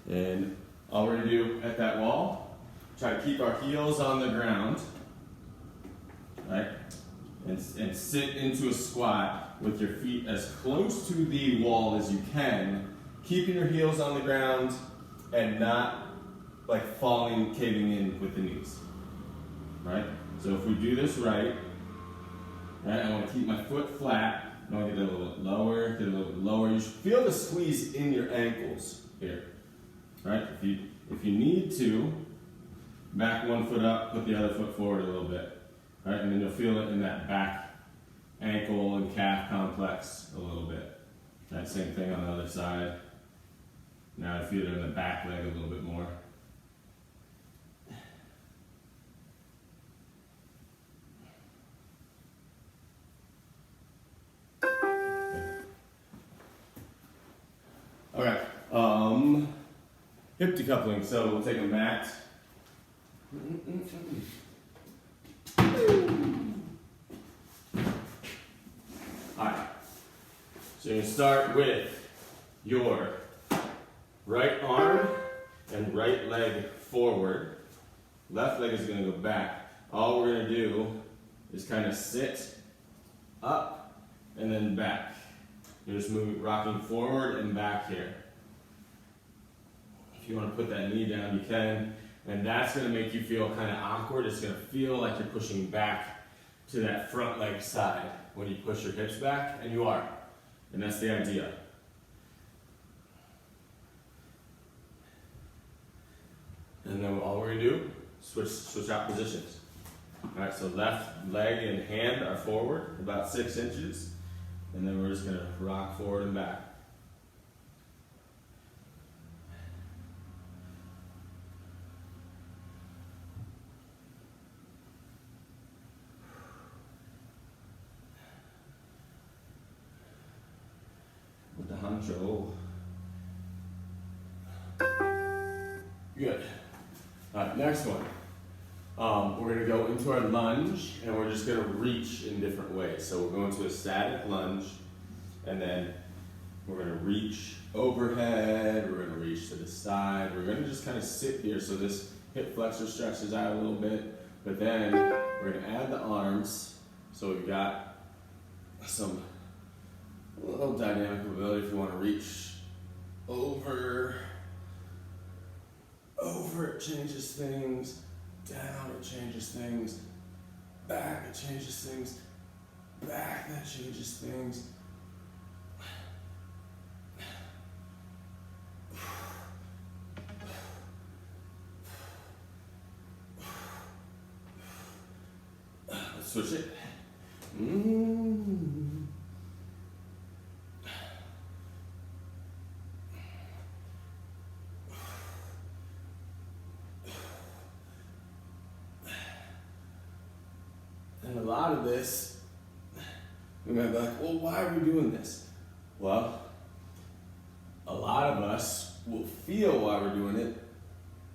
And all we're gonna do at that wall, try to keep our heels on the ground, right? And sit into a squat with your feet as close to the wall as you can, keeping your heels on the ground and not like falling, caving in with the knees, right? So if we do this right, I want to keep my foot flat. I want to get a little bit lower, get a little bit lower. You should feel the squeeze in your ankles here, right? If you need to, back one foot up, put the other foot forward a little bit, right? And then you'll feel it in that back ankle and calf complex a little bit. Right? Same thing on the other side. Now I feel it in the back leg a little bit more. Okay, hip decoupling. So we'll take a mat. Alright, so you're gonna start with your right arm and right leg forward. Left leg is gonna go back. All we're gonna do is kind of sit up and then back. You're just rocking forward and back here. If you want to put that knee down, you can. And that's going to make you feel kind of awkward. It's going to feel like you're pushing back to that front leg side when you push your hips back, and you are. And that's the idea. And then all we're going to do, switch out positions. All right, so left leg and hand are forward, about 6 inches. And then we're just going to rock forward and back. With the honcho. Good. All right, next one. We're going to go into our lunge, and we're just going to reach in different ways. So we're going to a static lunge, and then we're going to reach overhead, we're going to reach to the side, we're going to just kind of sit here so this hip flexor stretches out a little bit, but then we're going to add the arms, so we've got some little dynamic ability if you want to reach over, it changes things. Down, it changes things. Back, it changes things. Back, that changes things. Let's switch it. And a lot of this, we might be like, well, why are we doing this? Well, a lot of us will feel why we're doing it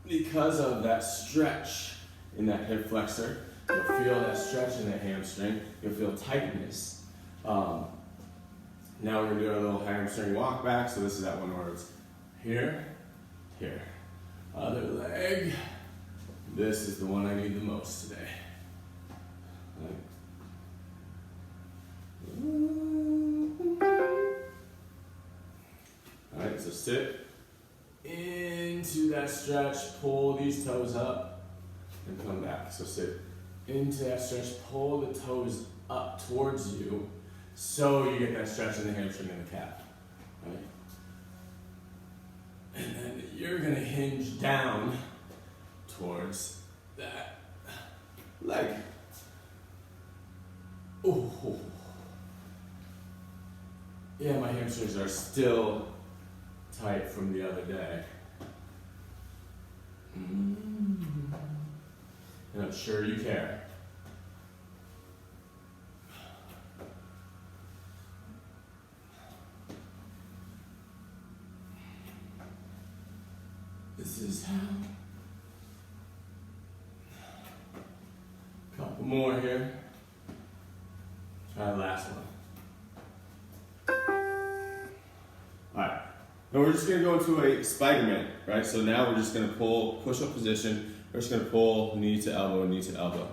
because of that stretch in that hip flexor. You'll feel that stretch in that hamstring. You'll feel tightness. Now we're going to do our little hamstring walk back. So this is that one where it's here, here. Other leg. This is the one I need the most today. Alright, so sit into that stretch, pull these toes up, and come back. So sit into that stretch, pull the toes up towards you, so you get that stretch in the hamstring and the calf. Right? And then you're gonna hinge down towards that leg. Ooh. Yeah, my hamstrings are still tight from the other day. And I'm sure you care. This is how. Couple more here. Try the last one. Alright, And we're just gonna go into a Spider-Man, right? So now we're just gonna pull, push-up position. We're just gonna pull knee to elbow, knee to elbow.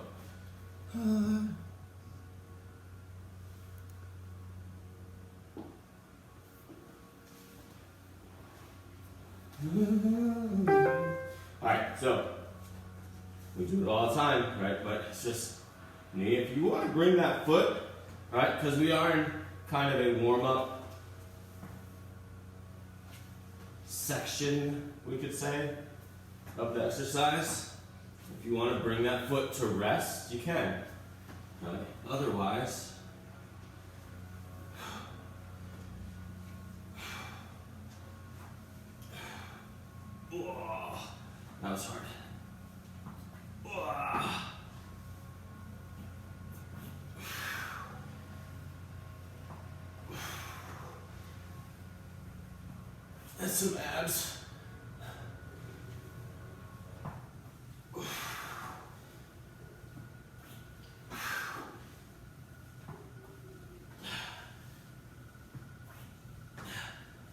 All right, so we do it all the time, right? But it's just knee. If you want to bring that foot, right? Because we are in kind of a warm-up section, we could say, of the exercise. If you want to bring that foot to rest, you can. Right? Otherwise, oh, that was hard. Oh. That's some abs.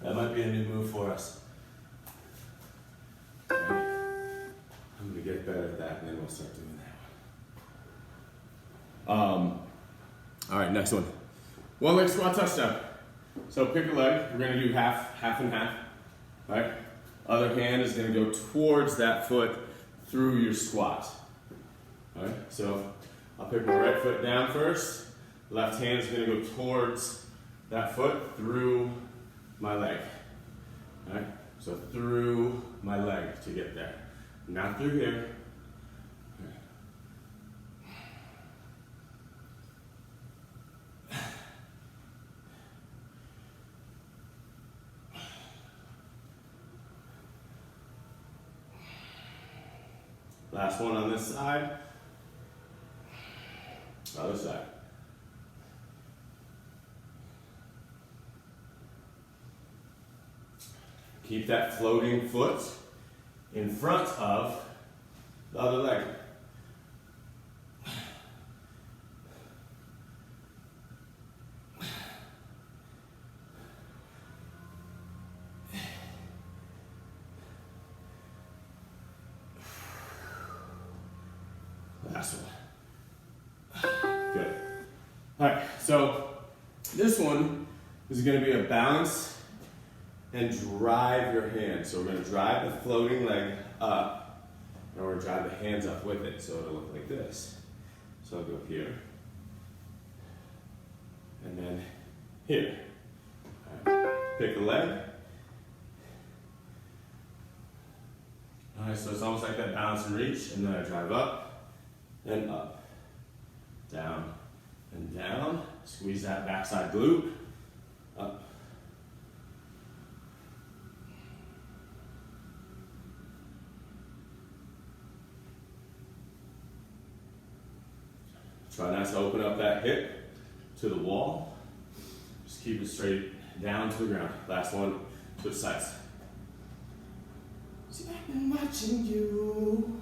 That might be a new move for us. Okay. I'm gonna get better at that and then we'll start doing that one. All right, next one. One leg squat touchdown. So pick a leg, we're gonna do half and half, right? Other hand is gonna go towards that foot through your squat. All right, so I'll pick my right foot down first. Left hand is gonna go towards that foot through my leg. All right, so through my leg to get there. Not through here. Last one on this side. Other side. Keep that floating foot in front of the other leg. Last one. Good. All right, so this one is going to be a balance and drive your hands. So we're going to drive the floating leg up, and we're going to drive the hands up with it, so it'll look like this. So I'll go here, and then here. All right. Pick a leg. All right, so it's almost like that balance and reach, and then I drive up, and up, down, and down. Squeeze that backside glute, up. Try not to open up that hip to the wall. Just keep it straight down to the ground. Last one, switch sides. See, I've been watching you.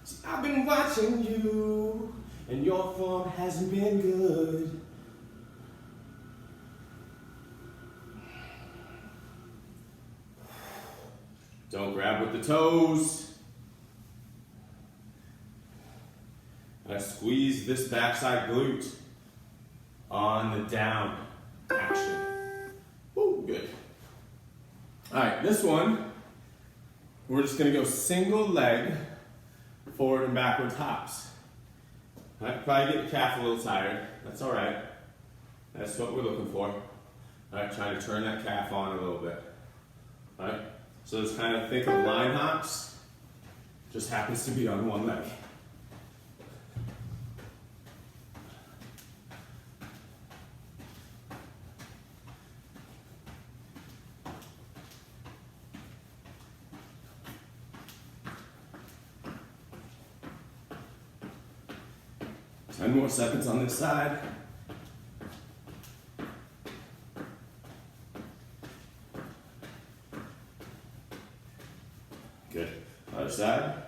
See, I've been watching you, and your form hasn't been good. Don't grab with the toes. I squeeze this backside glute on the down action. Woo, good. All right, this one, we're just gonna go single leg, forward and backward hops. All right, probably get your calf a little tired. That's all right. That's what we're looking for. All right, trying to turn that calf on a little bit. All right, so just kind of think of line hops, just happens to be on one leg. Ten more seconds on this side. Good. Other side.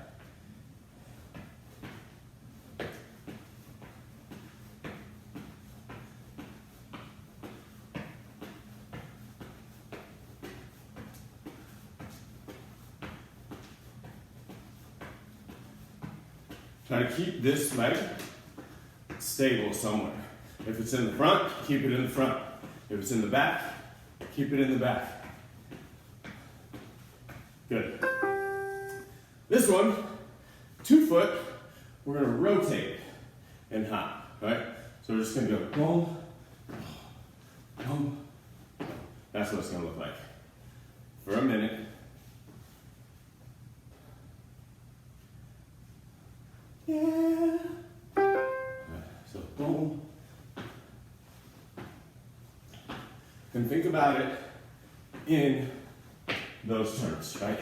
Try to keep this leg stable somewhere. If it's in the front, keep it in the front. If it's in the back, keep it in the back. Good. This one, 2 foot, we're gonna rotate and hop, right? So we're just gonna go boom, boom. That's what it's gonna look like for a minute. Yeah. So boom. And think about it in those terms, right?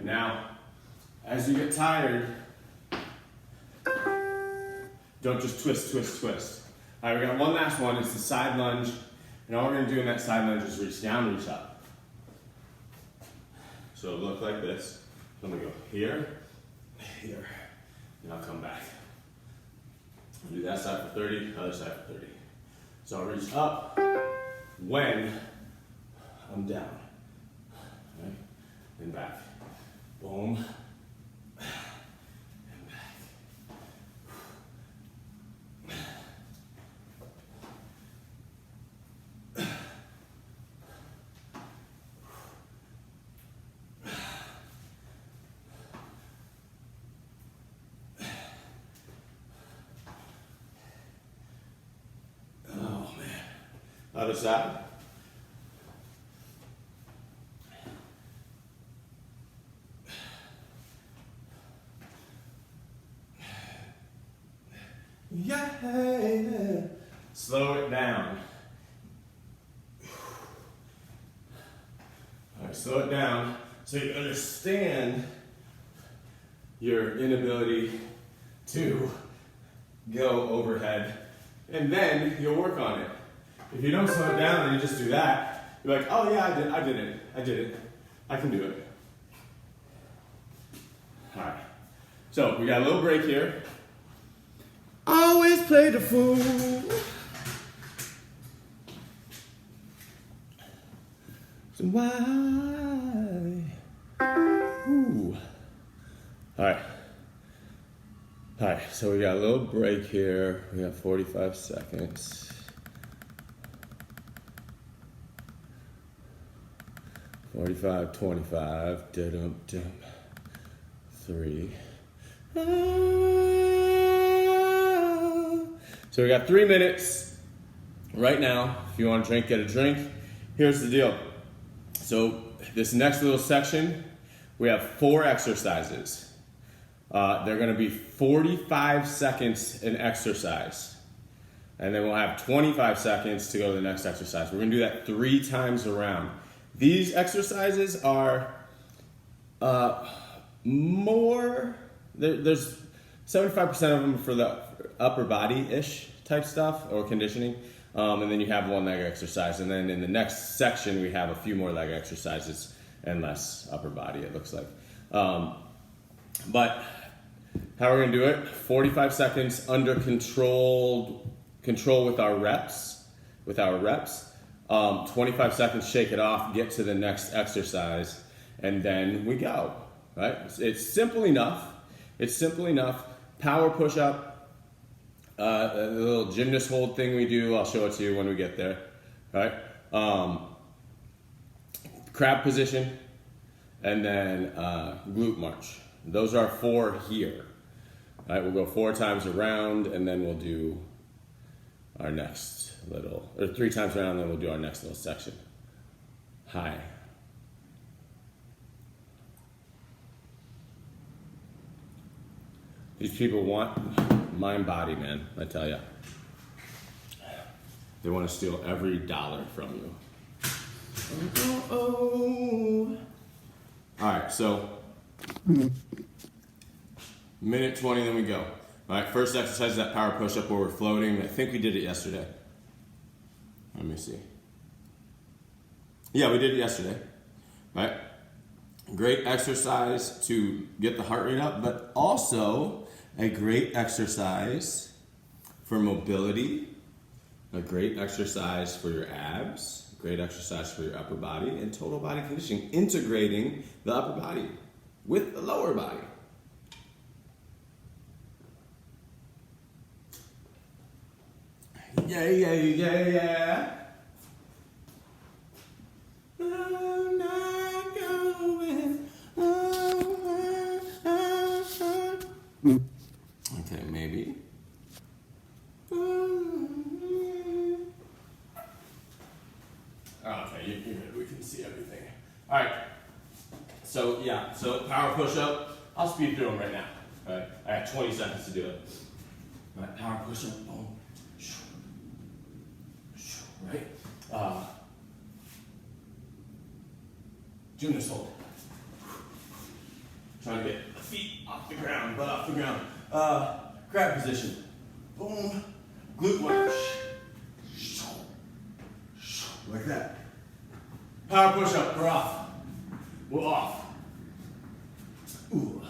Now, as you get tired, don't just twist, twist, twist. All right, we got one last one. It's the side lunge. And all we're going to do in that side lunge is reach down, reach up. So it'll look like this. I'm going to go here, here, and I'll come back. I'll do that side for 30, other side for 30. So I'll reach up when I'm down. Right? And back. Boom. And back. Oh man. Other side. Yeah. Slow it down. All right, slow it down so you understand your inability to go overhead, and then you'll work on it. If you don't slow it down and you just do that, you're like, oh yeah, I did it. I can do it. All right, so we got a little break here. Always play the fool. So why? Ooh. All right. So we got a little break here. We got 45 seconds. 45, 25. Dum-dum. 3. So we got 3 minutes right now. If you want to drink, get a drink. Here's the deal. So this next little section, we have 4 exercises. They're going to be 45 seconds in exercise. And then we'll have 25 seconds to go to the next exercise. We're going to do that 3 times around. These exercises are more, there's 75% of them for the upper body-ish type stuff or conditioning. And then you have 1 leg exercise. And then in the next section, we have a few more leg exercises and less upper body, it looks like. But how we're gonna do it, 45 seconds under control with our reps. 25 seconds, shake it off, get to the next exercise, and then we go, right? It's simple enough. Power push-up, the little gymnast hold thing we do, I'll show it to you when we get there, right? Crab position, and then glute march. Those are 4 here, right? We'll go 4 times around, and then we'll do our next little, or 3 times around, and then we'll do our next little section. High. These people want mind body, man, I tell you. They want to steal every dollar from you. Oh. All right, so minute 20, then we go. All right, first exercise is that power push-up where we're floating. I think we did it yesterday. Let me see. Yeah, we did it yesterday. All right. Great exercise to get the heart rate up, but also a great exercise for mobility, a great exercise for your abs, a great exercise for your upper body, and total body conditioning, integrating the upper body with the lower body. Yeah, yeah, yeah, yeah. I'm not going. Okay, maybe. Okay, you're good. We can see everything. All right. So yeah, so power push-up. I'll speed through them right now. All right, I have 20 seconds to do it. All right, power push-up. Boom. Right. Gymnast hold. Trying to get the feet off the ground, butt off the ground. Crab position. Boom. Glute wedge. Like that. Power push up. We're off. We're off. Ooh.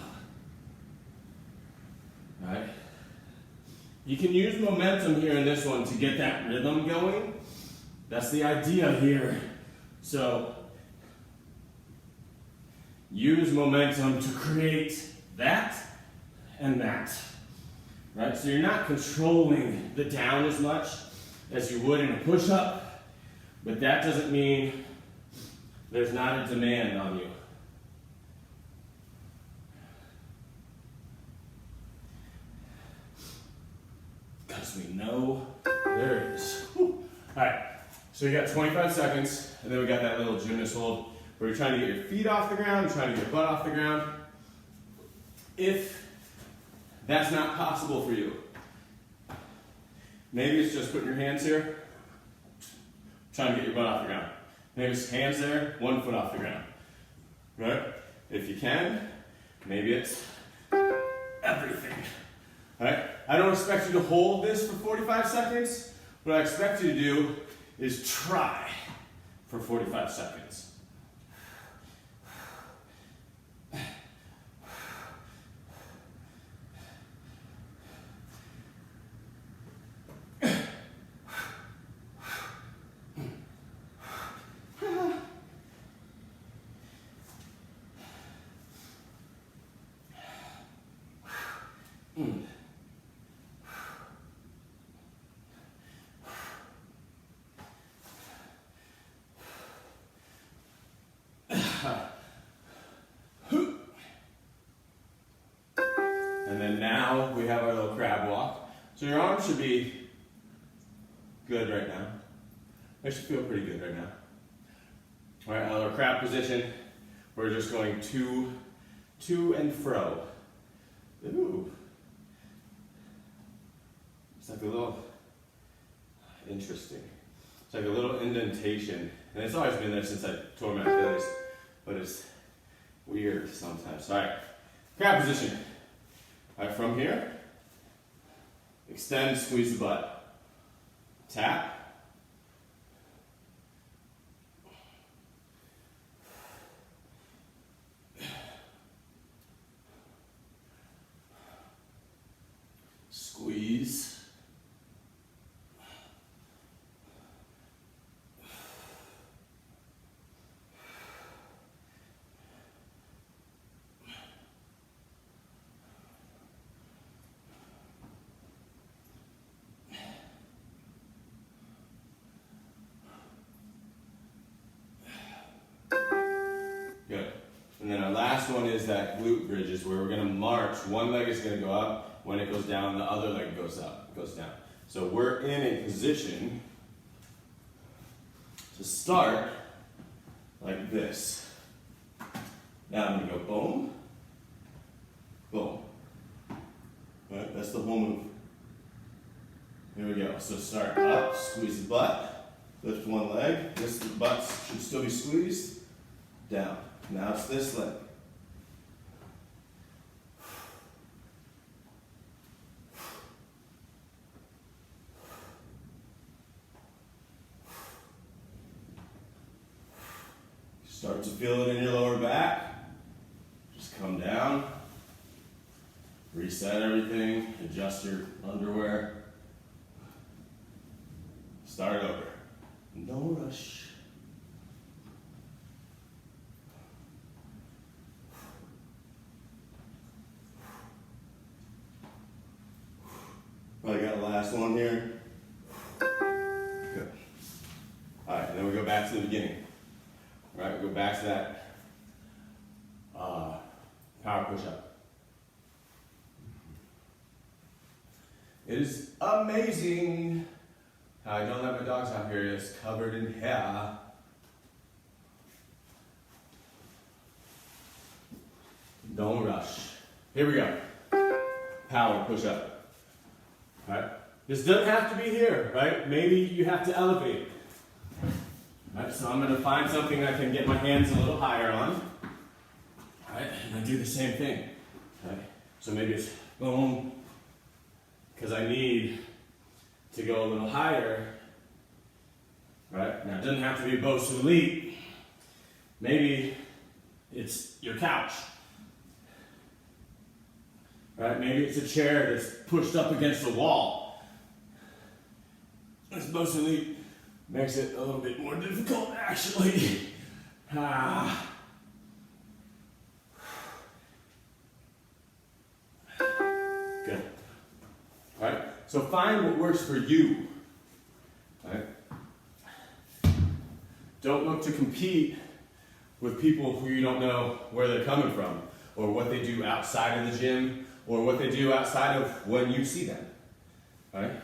All right. You can use momentum here in this one to get that rhythm going. That's the idea here. So use momentum to create that and that. Right? So you're not controlling the down as much as you would in a push-up, but that doesn't mean there's not a demand on you. Because we know there is. Whew. All right, so you got 25 seconds, and then we got that little gymnast hold where you're trying to get your feet off the ground, you're trying to get your butt off the ground. If that's not possible for you, maybe it's just putting your hands here, trying to get your butt off the ground. Maybe it's hands there, 1 foot off the ground. Right? If you can, maybe it's everything. Right? I don't expect you to hold this for 45 seconds. What I expect you to do is try for 45 seconds. And then now we have our little crab walk. So your arms should be good right now. They should feel pretty good right now. All right, our crab position. We're just going to and fro. Ooh. It's like a little interesting. It's like a little indentation. And it's always been there since I tore my Achilles, but it's weird sometimes. All right, crab position. All right, from here, extend, squeeze the butt. Tap. Squeeze. Good. And then our last one is that glute bridges where we're going to march. One leg is going to go up. When it goes down, the other leg goes up, goes down. So we're in a position to start like this. Now I'm going to go boom, boom, That's the whole move. Here we go. So start up, squeeze the butt, lift one leg. This butt should still be squeezed. Down. Now it's this leg. Start to feel it in your lower back. Just come down. Reset everything. Adjust your underwear. Start over. No rush. I got the last one here. Good. All right, and then we go back to the beginning. All right, we go back to that power push-up. It is amazing how I don't let my dogs out here. It's covered in hair. Don't rush. Here we go. Power push-up. All right. This doesn't have to be here, right? Maybe you have to elevate. All right, so I'm going to find something I can get my hands a little higher on. All right, and I do the same thing. All right, so maybe it's boom, because I need to go a little higher. Right, now it doesn't have to be Bosu Elite. Maybe it's your couch. Right, maybe it's a chair that's pushed up against the wall. This Bosu Elite makes it a little bit more difficult, actually. Good. All right. So find what works for you. All right. Don't look to compete with people who you don't know where they're coming from, or what they do outside of the gym, or what they do outside of when you see them. All right.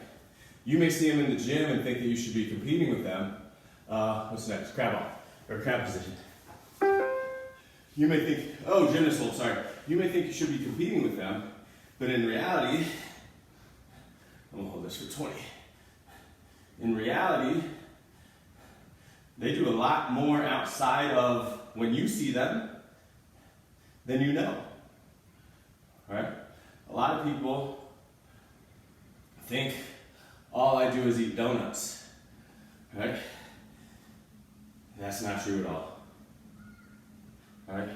You may see them in the gym and think that you should be competing with them. What's next? Crab walk, or crab position. You may think, oh, gymnast hold, sorry. You may think you should be competing with them, but in reality, I'm gonna hold this for 20. In reality, they do a lot more outside of when you see them than you know. All right? A lot of people think all I do is eat donuts, right? That's not true at all. All right?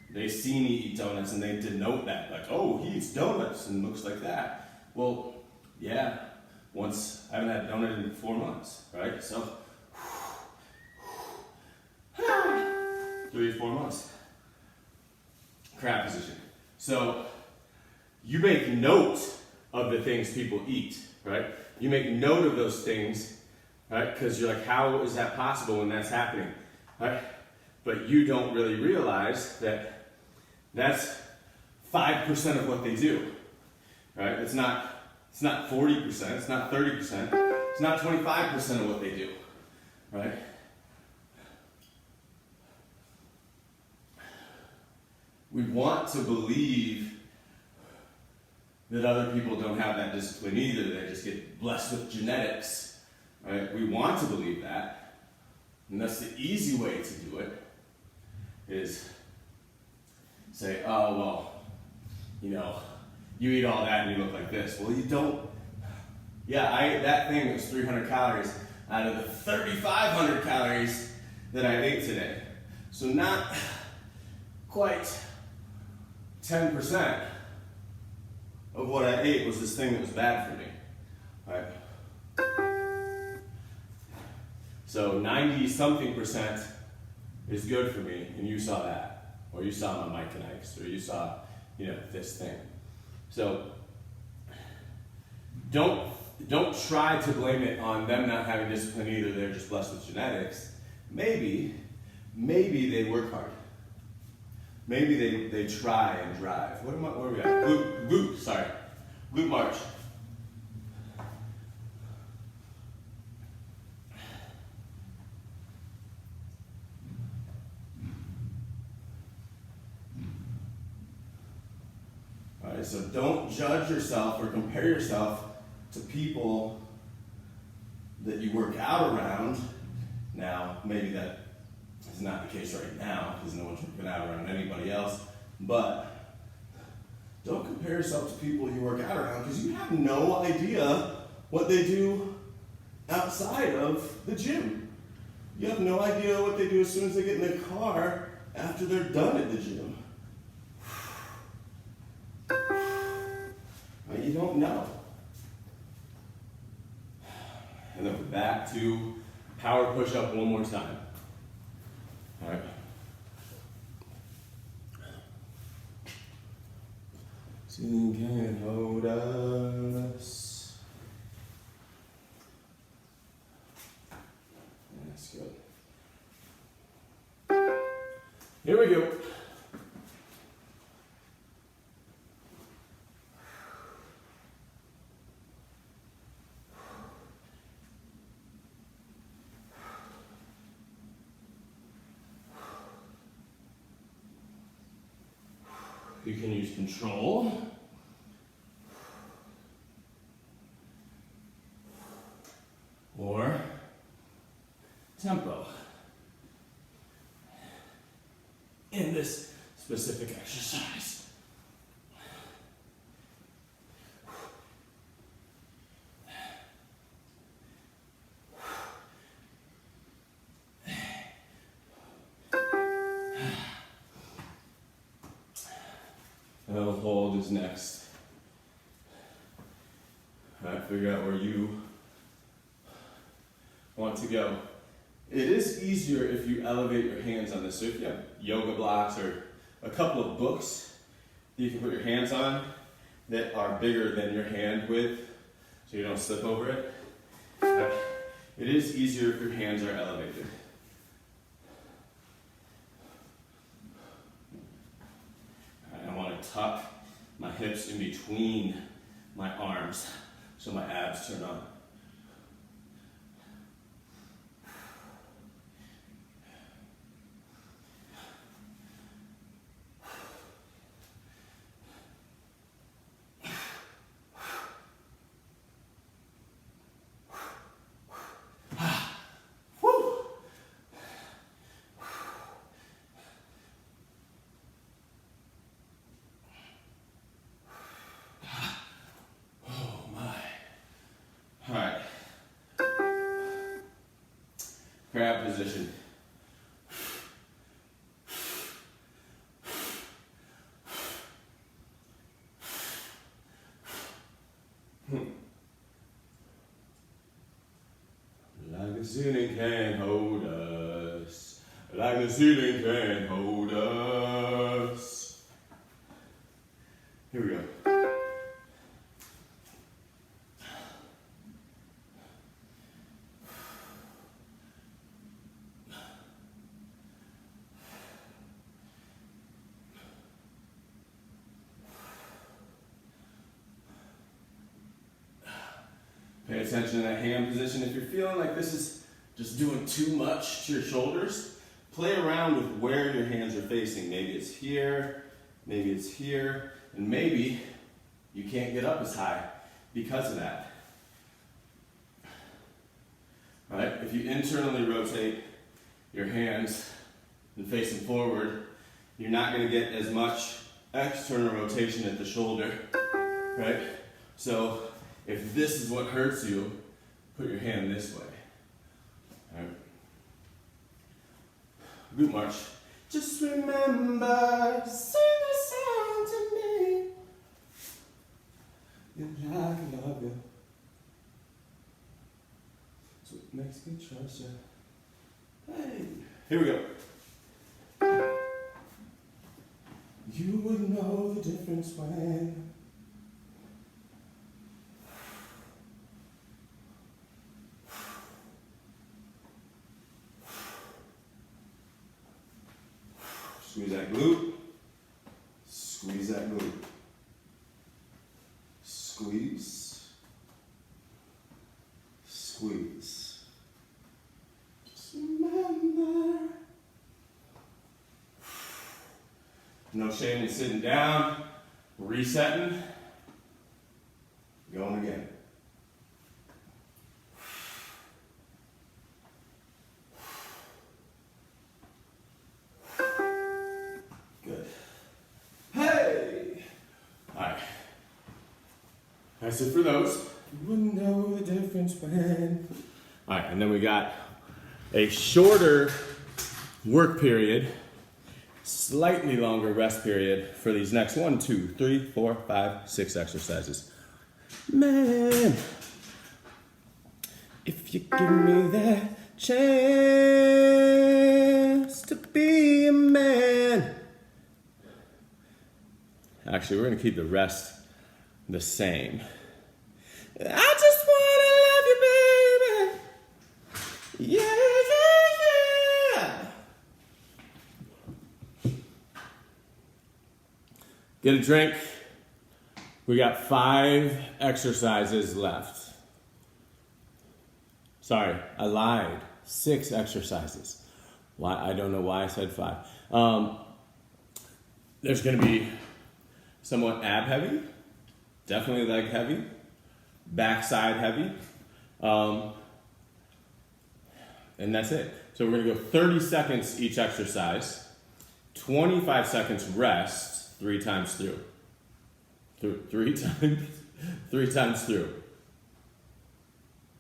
They see me eat donuts and they denote that, like, oh, he eats donuts and looks like that. Well, yeah, once I haven't had a donut in 4 months, right? So, 3 to 4 months. Crab position. So, you make note of the things people eat, right? You make note of those things, right? Because you're like, how is that possible when that's happening, right? But you don't really realize that that's 5% of what they do, right? It's not 40%, it's not 30%, it's not 25% of what they do, right? We want to believe that other people don't have that discipline either. They just get blessed with genetics, right? We want to believe that. And that's the easy way to do it, is say, oh, well, you know, you eat all that and you look like this. Well, you don't. Yeah, that thing was 300 calories out of the 3,500 calories that I ate today. So not quite 10% of what I ate was this thing that was bad for me, right? So 90-something% is good for me, and you saw that, or you saw my Mike and Ike's, or you saw, you know, this thing. So don't try to blame it on them not having discipline either. They're just blessed with genetics. Maybe they work hard. Maybe they try and drive. Where are we at? Glute march. Alright, Right, so don't judge yourself or compare yourself to people that you work out around. Now, maybe that is not the case right now because no one's working out around anybody else, but don't compare yourself to people you work out around because you have no idea what they do outside of the gym. You have no idea what they do as soon as they get in the car after they're done at the gym. You don't know. And then back to power push-up one more time. All right. Ceiling can hold us. That's good. Here we go. You can use control. Or tempo in this specific exercise. Hold is next. All right, figure out where you want to go. It is easier if you elevate your hands on this. So if you have yoga blocks or a couple of books that you can put your hands on that are bigger than your hand width so you don't slip over it, it is easier if your hands are elevated. I want to tuck my hips in between my arms so my abs turn on. Crab position. Like the ceiling can't hold us. Like the ceiling can't hold us. Here we go. Pay attention to that hand position. If you're feeling like this is just doing too much to your shoulders, play around with where your hands are facing. Maybe it's here, maybe it's here, and maybe you can't get up as high because of that. All right? If you internally rotate your hands and face them forward, you're not going to get as much external rotation at the shoulder, right? So if this is what hurts you, put your hand this way. All right. Glute march. Just remember to sing a song to me. You like I love you. So it makes me trust you. Hey. Here we go. You would know the difference when squeeze that glute. Squeeze that glute. Squeeze. Squeeze. Just remember. No shame in sitting down. Resetting. Going again. Good. Hey! Alright. That's it for those. You wouldn't know the difference when. Alright, and then we got a shorter work period, slightly longer rest period for these next 1, 2, 3, 4, 5, 6 exercises. Man, if you give me that chance to be a man. Actually, we're gonna keep the rest the same. I just wanna love you, baby. Yeah, yeah, yeah. Get a drink. We got 5 exercises left. Sorry, I lied. 6 exercises. Why? I don't know why I said 5. There's gonna be somewhat ab heavy, definitely leg heavy, backside heavy, and that's it. So we're gonna go 30 seconds each exercise, 25 seconds rest, 3 times through. 3 times through.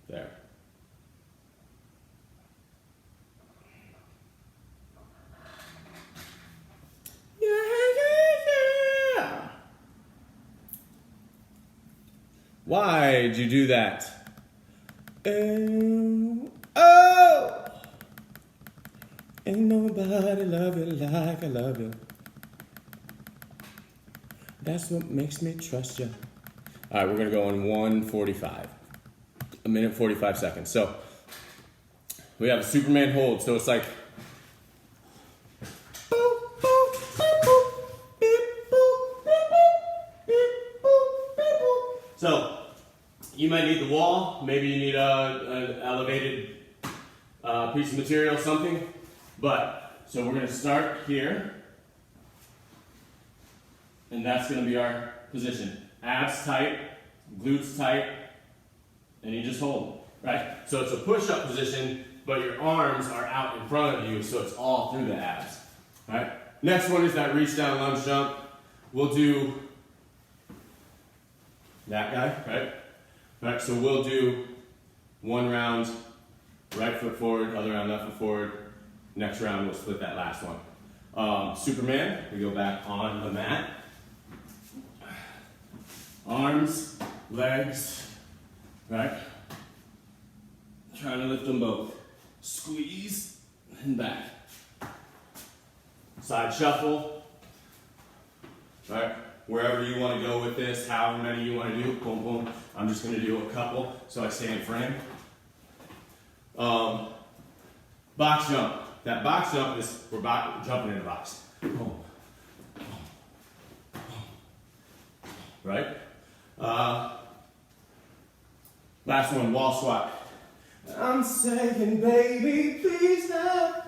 There. Yeah. Why'd you do that? Oh! Ain't nobody love you like I love you. That's what makes me trust you. All right, we're gonna go on 1:45. 1 minute 45 seconds. So we have a Superman hold. So it's like so you might need the wall. Maybe you need an elevated piece of material, something. But so we're gonna start here. And that's going to be our position. Abs tight, glutes tight, and you just hold, right? So it's a push-up position, but your arms are out in front of you, so it's all through the abs, right? Next one is that reach down lunge jump. We'll do that guy, right? Right, so we'll do 1 round, right foot forward, other round, left foot forward. Next round, we'll split that last one. Superman, we go back on the mat. Arms, legs, right? Trying to lift them both. Squeeze and back. Side shuffle, right? Wherever you want to go with this, however many you want to do, boom, boom. I'm just going to do a couple so I stay in frame. Box jump. That box jump is, we're jumping in the box. Boom. Right? Last one, wall squat. I'm saying, baby, please no.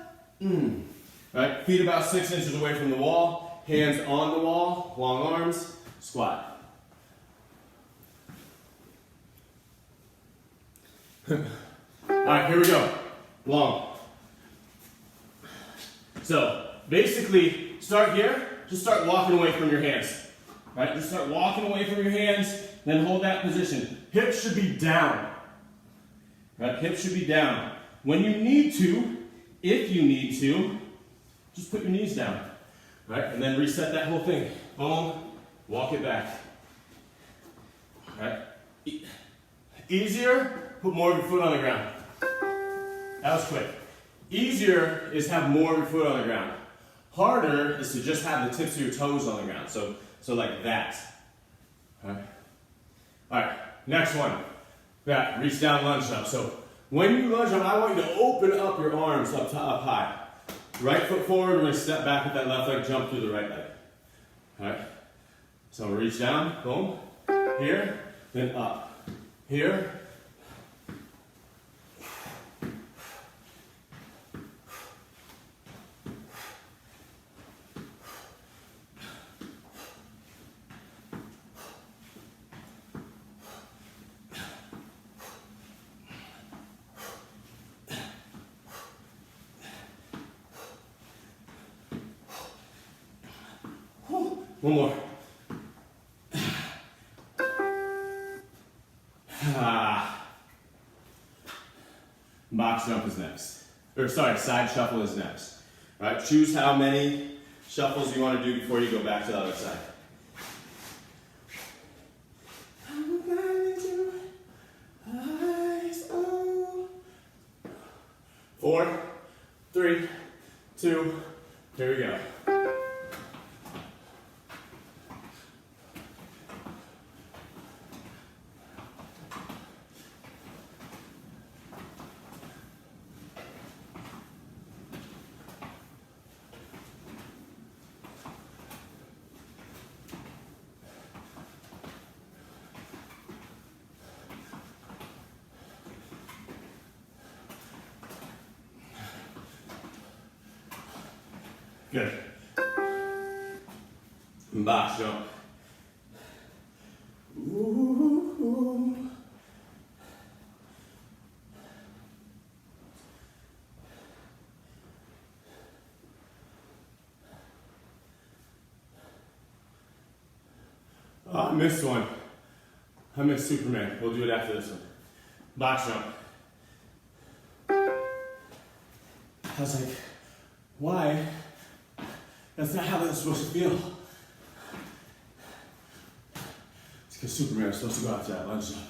Right, feet about 6 inches away from the wall, hands on the wall, long arms, squat. All right, here we go. Long. So basically, start here. Just start walking away from your hands. Right, just start walking away from your hands. Then hold that position. Hips should be down. Right, hips should be down. When you need to, if you need to, just put your knees down. Right, and then reset that whole thing. Boom, walk it back. Right, easier, put more of your foot on the ground. That was quick. Easier is have more of your foot on the ground. Harder is to just have the tips of your toes on the ground. So like that. All right, next one. That reach down lunge up. So when you lunge up, I want you to open up your arms up high. Right foot forward, we're gonna step back with that left leg, jump through the right leg. All right, so reach down, boom, here, then up, here. One more. Box jump is next. Or sorry, side shuffle is next. All right, choose how many shuffles you want to do before you go back to the other side. Four, three, two, here we go. Good. Box jump. Ooh. Oh, I missed one. I missed Superman. We'll do it after this one. Box jump. I was like, why? That's not how that's supposed to feel. It's because Superman is supposed to go after that lunge jump.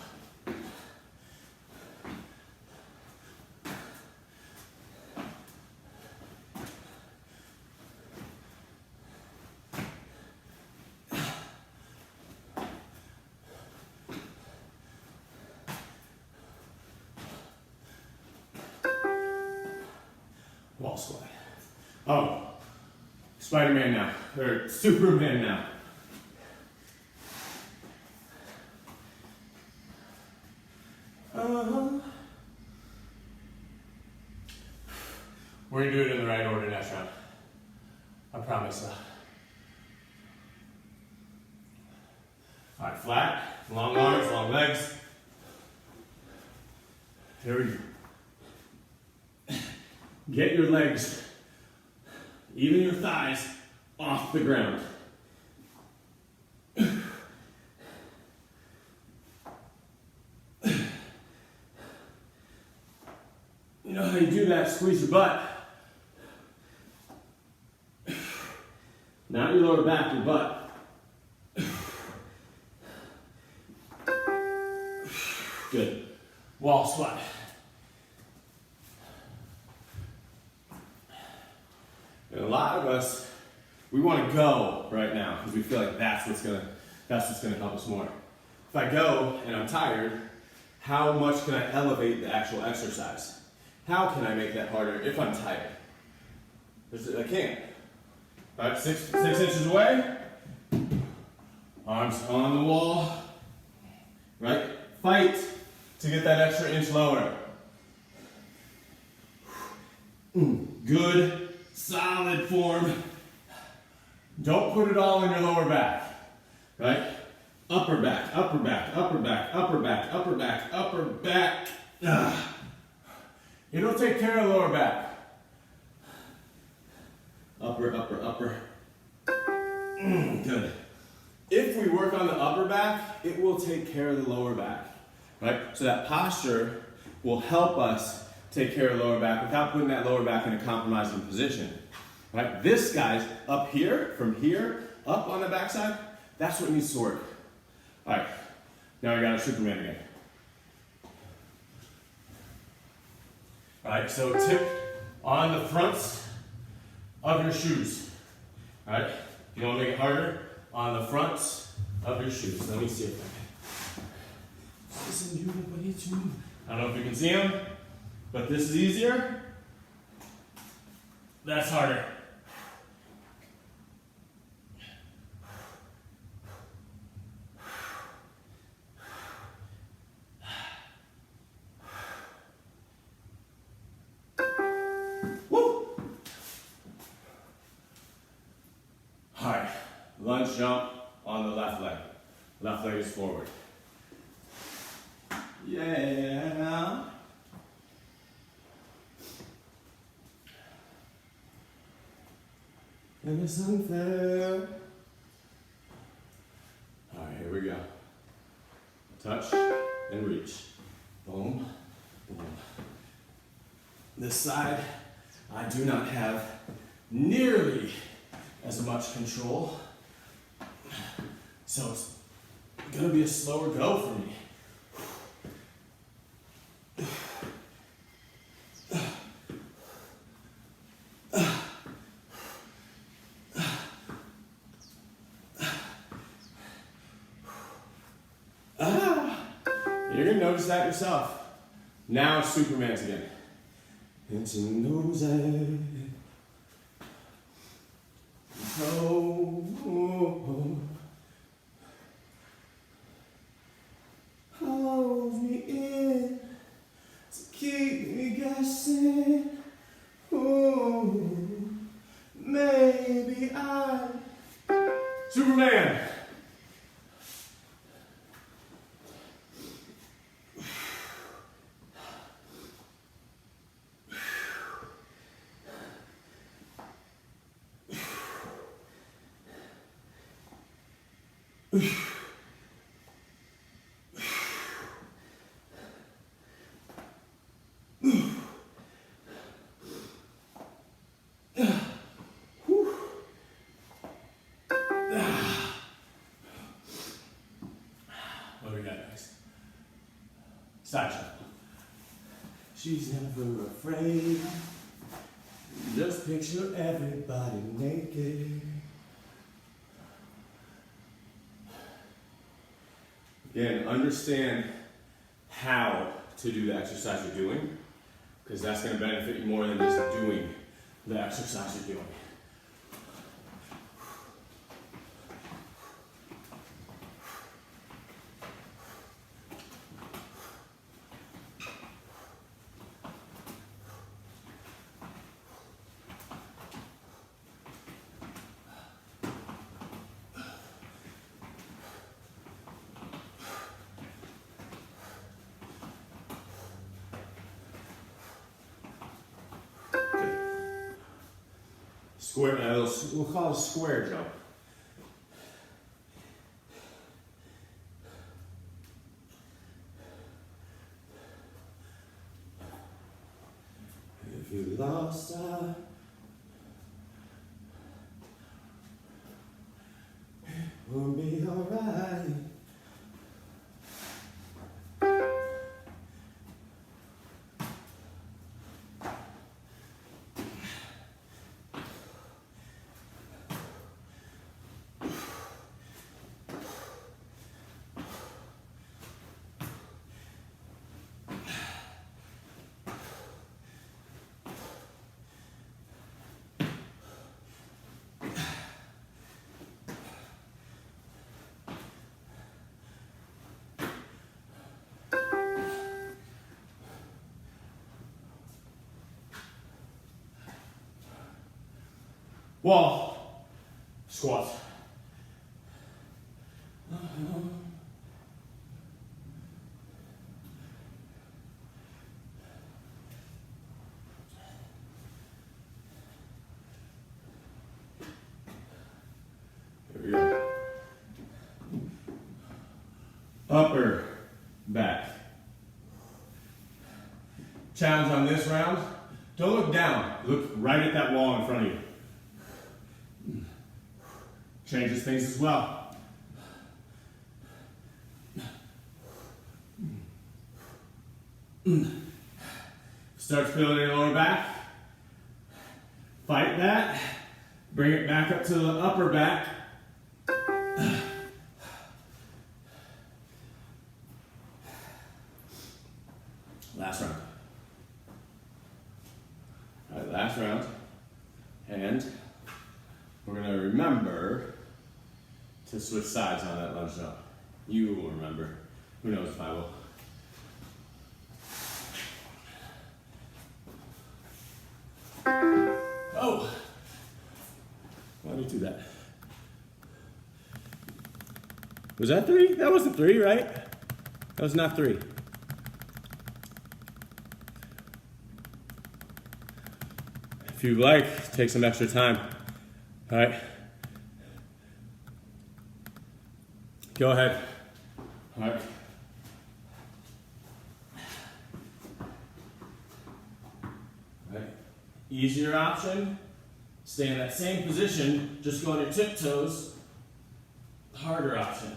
Wall squat. Oh. Spider-Man now, or Superman now. We're gonna do it in the right order next round. I promise. All right, flat, long arms, long legs. Here we go. Get your legs, even your thighs, off the ground. You know how you do that? Squeeze your butt. Not your lower back, your butt. Good. Wall squat. And a lot of us, we want to go right now because we feel like that's what's gonna help us more. If I go and I'm tired, how much can I elevate the actual exercise? How can I make that harder if I'm tired? I can't. All right, six inches away. Arms on the wall. Right? Fight to get that extra inch lower. Good, solid form. Don't put it all in your lower back. Right? Upper back, upper back, upper back, upper back, upper back, upper back. It'll take care of the lower back. Upper, upper, upper. Good. If we work on the upper back, it will take care of the lower back. Right? So that posture will help us take care of the lower back without putting that lower back in a compromising position. Right? This guy's up here, from here, up on the backside, that's what needs to work. All right, now we got our Superman again. All right, so tip on the fronts of your shoes. All right, if you want to make it harder, on the fronts of your shoes. Let me see if I can. I don't know if you can see them, but this is easier. That's harder. Alright, lunge jump on the left leg. Left leg is forward. Yeah. And it's unfair. touch, and reach. Boom, boom. This side, I do not have nearly as much control. So it's gonna be a slower go for me. You're gonna notice that yourself. Now it's Superman's again. And she knows it. Oh, hold me in to keep me guessing. Oh, maybe I. Superman. What do we got next? Side shuffle. She's never afraid. Just picture everybody naked. Again, understand how to do the exercise you're doing, because that's going to benefit you more than just doing the exercise you're doing. Square, we'll call it a square jump. If you lost sight, we'll be alright. Wall squat. Here we go. Upper back. Challenge on this round. Don't look down. Look right at that wall in front of you. Changes things as well. Start feeling your lower back. Fight that. Bring it back up to the upper back. Last round. All right, last round. And we're going to remember to switch sides on that lunge jump. You will remember. Who knows if I will. Oh! Why did we do that? Was that 3? That wasn't 3, right? That was not 3. If you like, take some extra time. All right. Go ahead. All right. Easier option, stay in that same position, just go on your tiptoes. Harder option.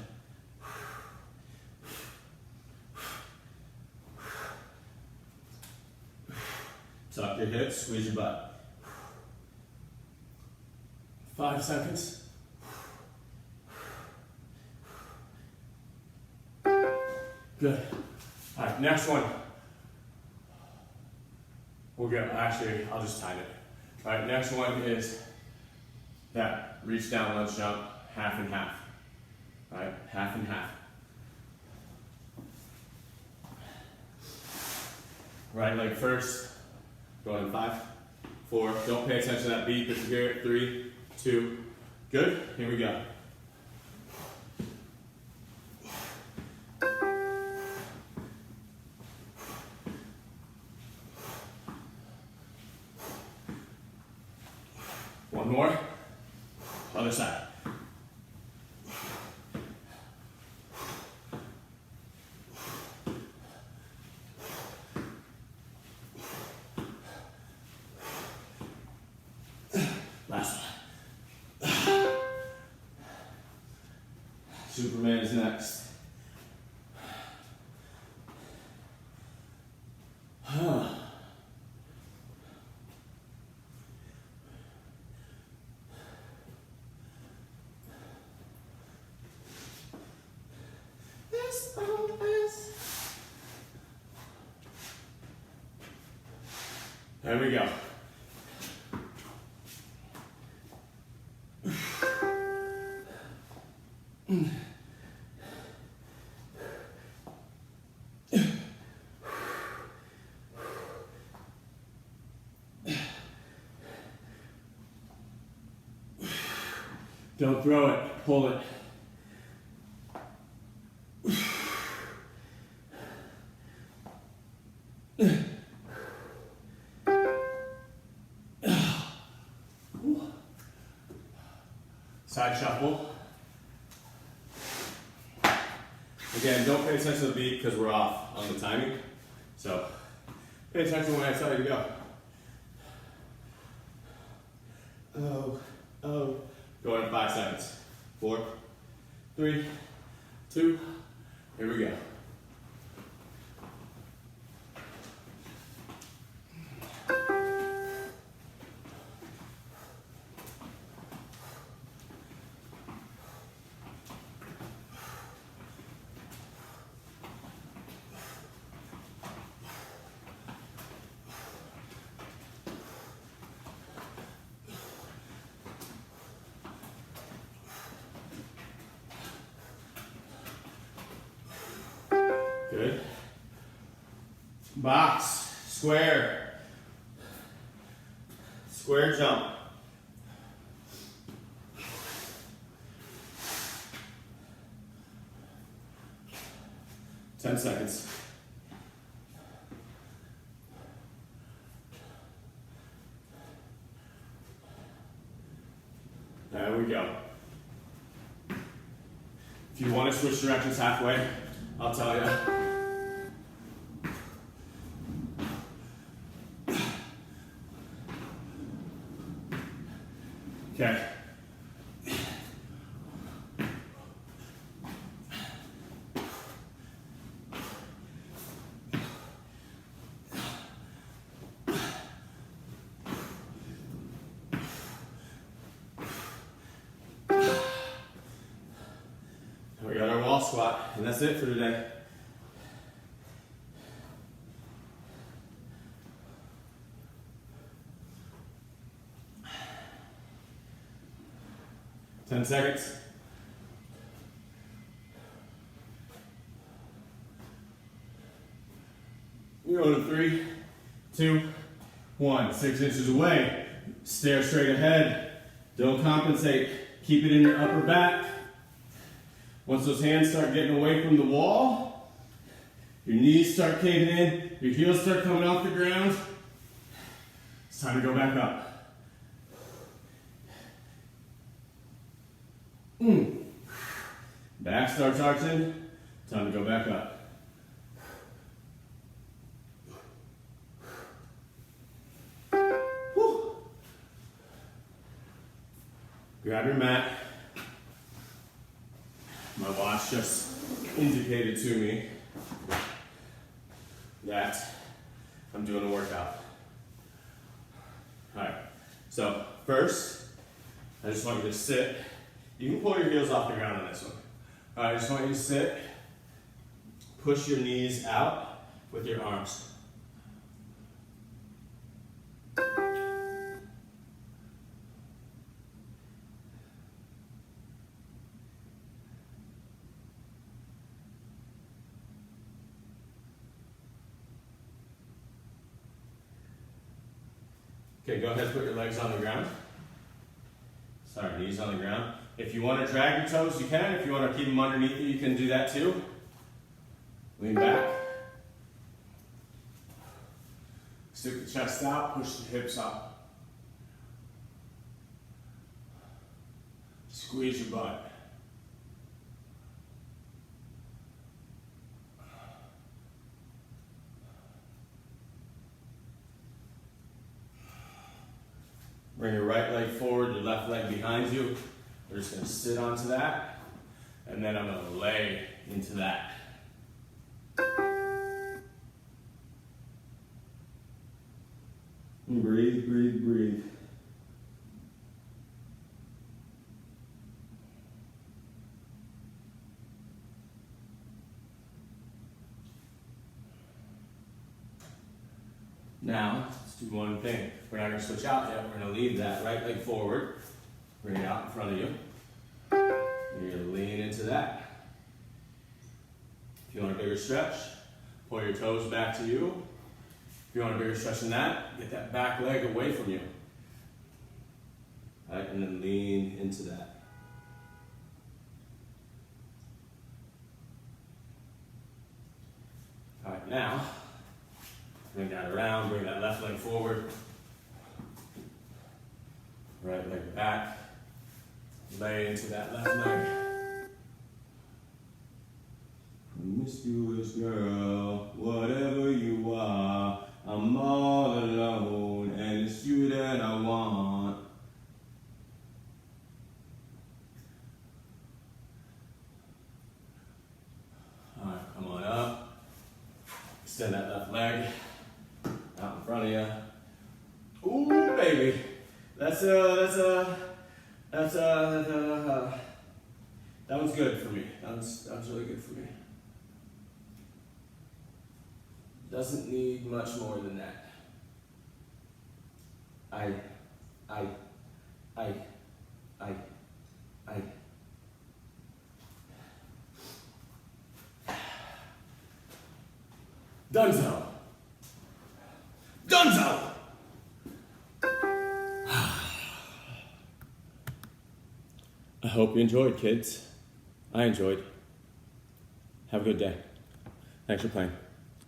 Tuck your hips, squeeze your butt. 5 seconds. Good. All right, next one. We'll go, actually, I'll just time it. All right, next one is that reach down, lunge jump, half and half. All right, half and half. Right leg first. Going in 5, 4. Don't pay attention to that beat, but you hear it. 3, 2. Good. Here we go. One more. Other side. Last one. Superman is next. There we go. Don't throw it, pull it. Side shuffle. Again, don't pay attention to the beat because we're off on the timing. So pay attention when I tell you to go. Oh. Go in 5 seconds. 4, 3, 2, here we go. Good. Box, square, square jump. Ten seconds. There we go. If you want to switch directions halfway, I'll tell you. Okay. We got our wall squat, and that's it for today. Ten seconds. You're going to 3, 2, 1. 6 inches away. Stare straight ahead. Don't compensate. Keep it in your upper back. Once those hands start getting away from the wall, your knees start caving in, your heels start coming off the ground, it's time to go back up. Back starts arching, time to go back up. Woo. grab your mat. My watch just indicated to me that I'm doing a workout. All right, so first, I just want you to sit. You can pull your heels off the ground on this one. All right, I just want you to sit. Push your knees out with your arms. Okay, go ahead and put your legs on the ground. Sorry, knees on the ground. If you want to drag your toes, you can. If you want to keep them underneath you, you can do that too. Lean back. Stick the chest out, push the hips up. Squeeze your butt. Bring your right leg forward, your left leg behind you. We're just going to sit onto that, and then I'm going to lay into that. And breathe, breathe, breathe. Now, let's do one thing. We're not going to switch out yet. We're going to leave that right leg forward. Bring it out in front of you. You're going to lean into that. If you want a bigger stretch, pull your toes back to you. If you want a bigger stretch than that, get that back leg away from you. All right, and then lean into that. All right, now, bring that around, bring that left leg forward. Right leg back. Lay into that left leg. Promiscuous girl, whatever you are, I'm all alone, and it's you that I want. All right, come on up. Extend that left leg out in front of you. Ooh, baby. That one's good for me. That one's really good for me. Doesn't need much more than that. I. Dunzo. Dunzo! I hope you enjoyed, kids. I enjoyed. Have a good day. Thanks for playing.